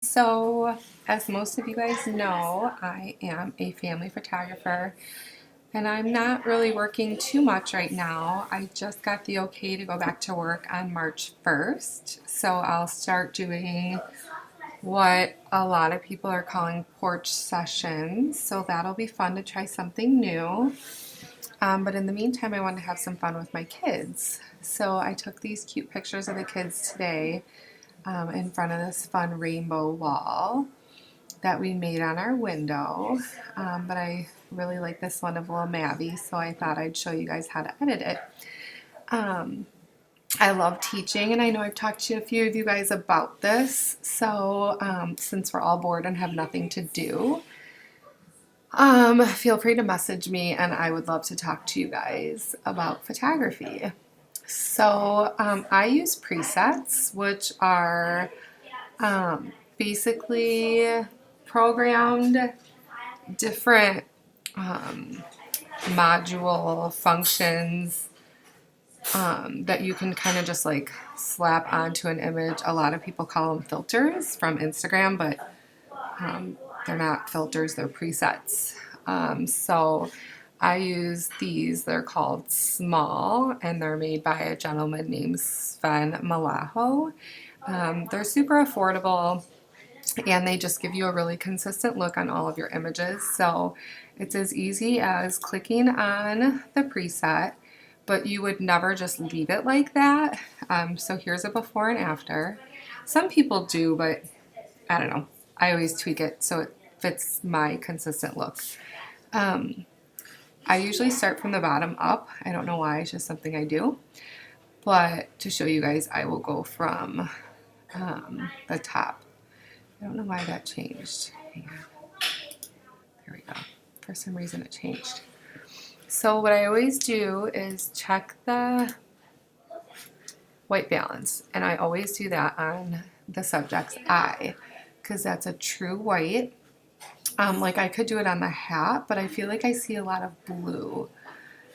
So, as most of you guys know, I am a family photographer and I'm not really working too much right now. I just got the okay to go back to work on March 1st. So, I'll start doing what a lot of people are calling porch sessions. So, that'll be fun to try something new. But in the meantime, I wanted to have some fun with my kids. So, I took these cute pictures of the kids today in front of this fun rainbow wall that we made on our window. But I really like this one of little Mabby, so I thought I'd show you guys how to edit it. I love teaching, and I know I've talked to a few of you guys about this. So since we're all bored and have nothing to do, feel free to message me, and I would love to talk to you guys about photography. So I use presets, which are basically programmed different module functions that you can kind of just like slap onto an image. A lot of people call them filters from Instagram, but they're not filters, they're presets. So I use these. They're called SMAL, and they're made by a gentleman named SMAL01. They're super affordable, and they just give you a really consistent look on all of your images. So it's as easy as clicking on the preset, but you would never just leave it like that. So here's a before and after. Some people do, but I don't know. I always tweak it so it fits my consistent look. I usually start from the bottom up. I don't know why, it's just something I do. But to show you guys, I will go from the top. I don't know why that changed. Hang on. There we go. For some reason it changed. So what I always do is check the white balance, and I always do that on the subject's eye because that's a true white. Like I could do it on the hat, but I feel like I see a lot of blue,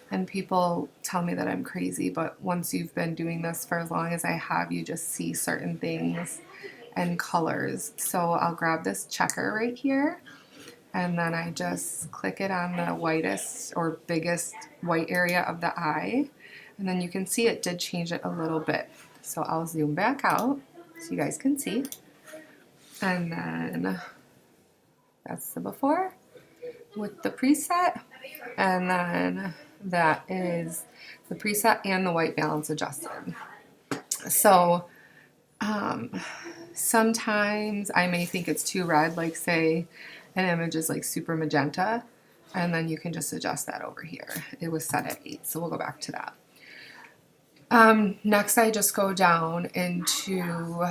and people tell me that I'm crazy, but once you've been doing this for as long as I have, you just see certain things and colors. So I'll grab this checker right here, and then I just click it on the whitest or biggest white area of the eye, and then you can see it did change it a little bit. So I'll zoom back out so you guys can see, and then that's the before with the preset, and then that is the preset and the white balance adjusted. So sometimes I may think it's too red, like say an image is like super magenta, and then you can just adjust that over here. It was set at 8, so we'll go back to that. Next, I just go down into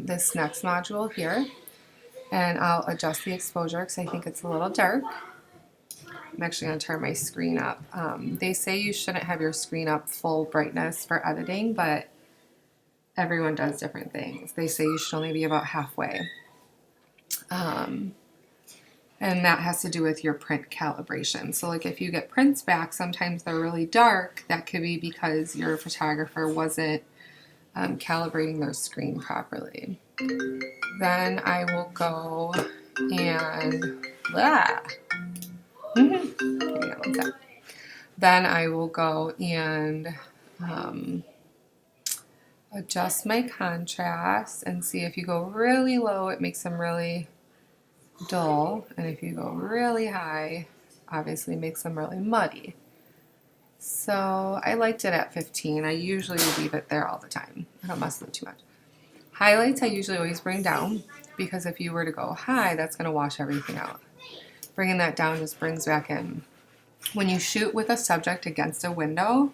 this next module here, and I'll adjust the exposure because I think it's a little dark. I'm actually going to turn my screen up. They say you shouldn't have your screen up full brightness for editing, but everyone does different things. They say you should only be about halfway. And that has to do with your print calibration. So like if you get prints back, sometimes they're really dark. That could be because your photographer wasn't calibrating their screen properly. Then I will go and then I will go and adjust my contrast, and see if you go really low, it makes them really dull, and if you go really high, obviously makes them really muddy. So I liked it at 15. I usually leave it there all the time. I don't mess with it too much. Highlights I usually always bring down, because if you were to go high, that's going to wash everything out. Bringing that down just brings back in. When you shoot with a subject against a window,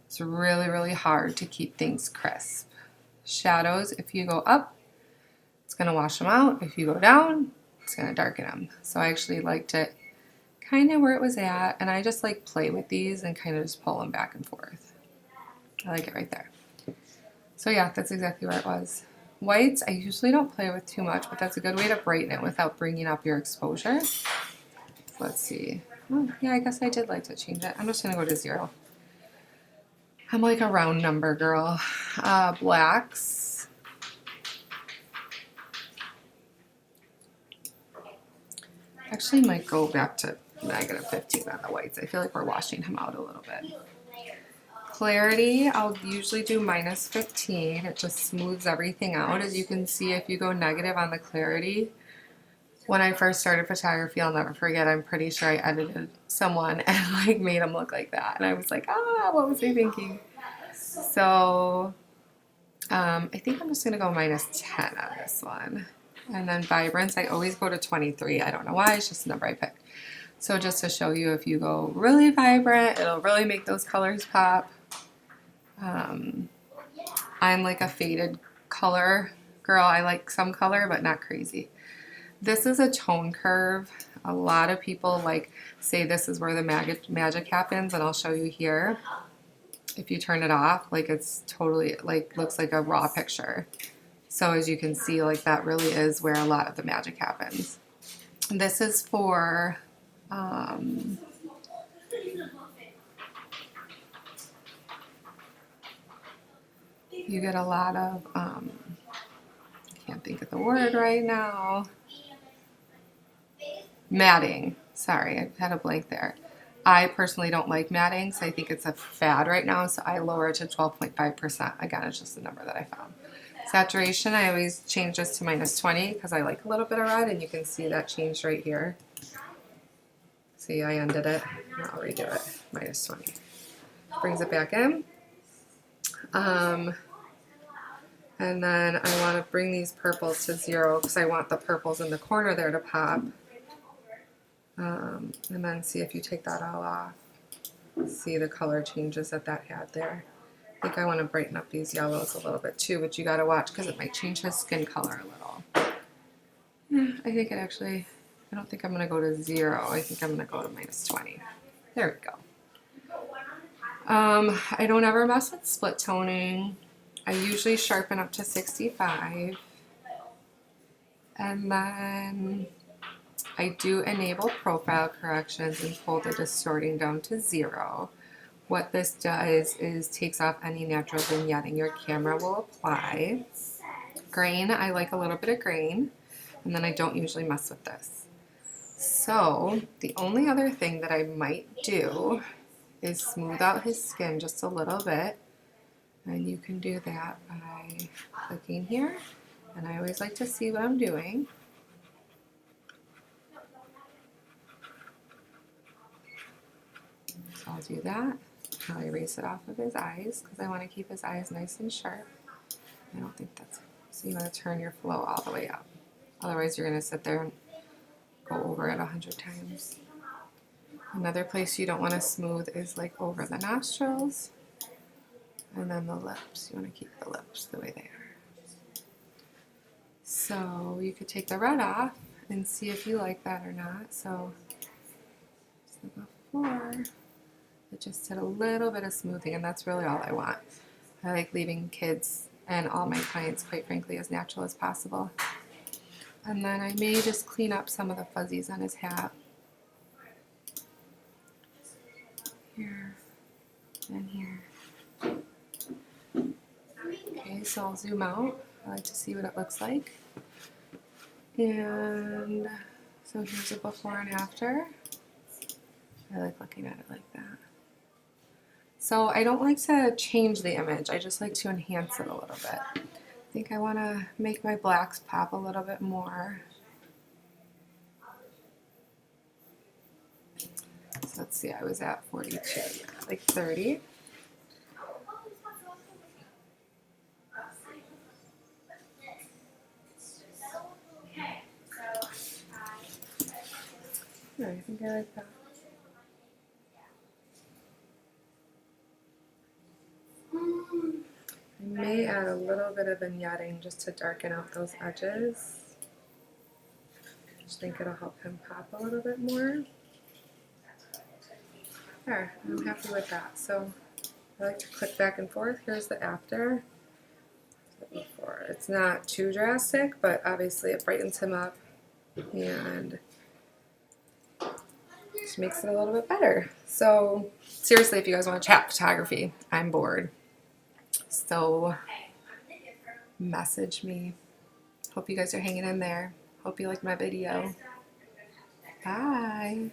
it's really, really hard to keep things crisp. Shadows, if you go up, it's going to wash them out. If you go down, it's going to darken them. So I actually liked it kind of where it was at, and I just like play with these and kind of just pull them back and forth. I like it right there. So yeah, that's exactly where it was. Whites, I usually don't play with too much, but that's a good way to brighten it without bringing up your exposure. So let's see. Oh, yeah, I guess I did like to change it. I'm just going to go to 0. I'm like a round number girl. Blacks. Actually might go back to -15 on the whites. I feel like we're washing him out a little bit. Clarity, I'll usually do -15. It just smooths everything out. As you can see, if you go negative on the clarity, when I first started photography, I'll never forget, I'm pretty sure I edited someone and like made him look like that. And I was like, ah, what was I thinking? So I think I'm just gonna go -10 on this one. And then vibrance, I always go to 23. I don't know why, it's just the number I picked. So just to show you, if you go really vibrant, it'll really make those colors pop. I'm like a faded color girl. I like some color, but not crazy. This is a tone curve. A lot of people like say this is where the magic happens, and I'll show you here. If you turn it off, like it's totally like looks like a raw picture. So as you can see, like that really is where a lot of the magic happens. This is for you get a lot of I can't think of the word right now. Matting. Sorry, I had a blank there. I personally don't like matting, so I think it's a fad right now, so I lower it to 12.5%. Again, it's just the number that I found. Saturation, I always change this to -20 because I like a little bit of red, and you can see that changed right here. See, I undid it. I'll redo it. -20. Brings it back in. And then I want to bring these purples to 0 because I want the purples in the corner there to pop. And then see if you take that all off. See the color changes that had there. I think I want to brighten up these yellows a little bit too, but you got to watch because it might change his skin color a little. I think it actually, I don't think I'm going to go to 0. I think I'm going to go to -20. There we go. I don't ever mess with split toning. I usually sharpen up to 65. And then I do enable profile corrections and pull the distorting down to 0. What this does is takes off any natural vignetting your camera will apply. Grain, I like a little bit of grain, and then I don't usually mess with this. So the only other thing that I might do is smooth out his skin just a little bit, and you can do that by clicking here, and I always like to see what I'm doing. So I'll do that. I'll erase it off of his eyes because I want to keep his eyes nice and sharp. I don't think that's, so you want to turn your flow all the way up. Otherwise you're going to sit there and go over it 100 times. Another place you don't want to smooth is like over the nostrils and then the lips. You want to keep the lips the way they are. So you could take the red off and see if you like that or not. So before, it just did a little bit of smoothing, and that's really all I want. I like leaving kids and all my clients, quite frankly, as natural as possible. And then I may just clean up some of the fuzzies on his hat. Here and here. Okay, so I'll zoom out. I like to see what it looks like. And so here's a before and after. I like looking at it like that. So I don't like to change the image. I just like to enhance it a little bit. I think I want to make my blacks pop a little bit more. So let's see, I was at 42, like 30. Yeah, I think I like that. I may add a little bit of vignetting just to darken out those edges. Just think it'll help him pop a little bit more. There, I'm happy with that. So I like to click back and forth. Here's the after. Before. It's not too drastic, but obviously it brightens him up and just makes it a little bit better. So seriously, if you guys want to chat photography, I'm bored. So message me. Hope you guys are hanging in there. Hope you liked my video. Bye.